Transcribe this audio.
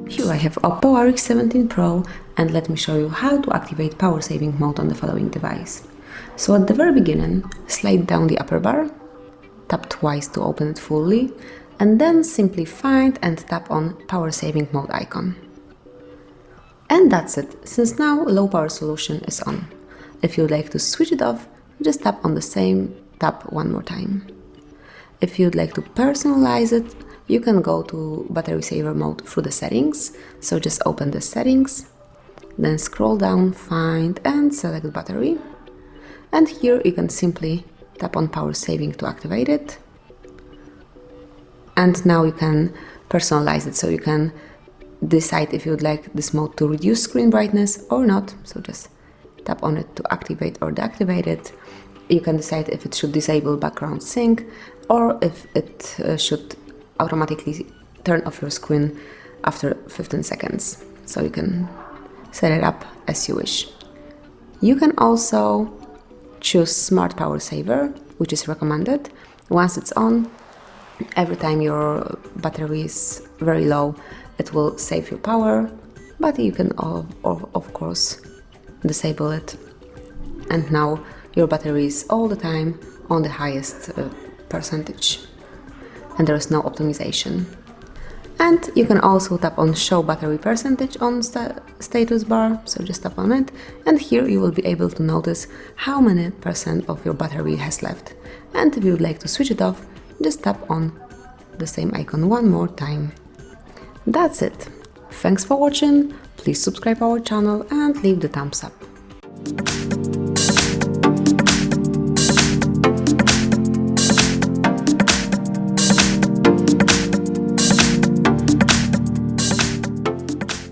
Here I have OPPO RX17 Pro, and let me show you how to activate power saving mode on the following device. So at the very beginning, slide down the upper bar, tap twice to open it fully, and then simply find and tap on power saving mode icon. And that's it, since now low power solution is on. If you'd like to switch it off, just tap on the same tab one more time. If you'd like to personalize it, you can go to battery saver mode through the settings. So just open the settings, then scroll down, find and select battery. And here you can simply tap on power saving to activate it. And now you can personalize it, so you can decide if you would like this mode to reduce screen brightness or not. So just tap on it to activate or deactivate it. You can decide if it should disable background sync or if it should automatically turn off your screen after 15 seconds. So you can set it up as you wish. You can also choose Smart Power Saver, which is recommended. Once it's on, every time your battery is very low, it will save your power, but you can of course disable it. And now your battery is all the time on the highest percentage, and there is no optimization. And you can also tap on Show Battery Percentage on status bar, so just tap on it, and here you will be able to notice how many % of your battery has left. And if you would like to switch it off, just tap on the same icon one more time. That's it. Thanks for watching, please subscribe our channel and leave the thumbs up.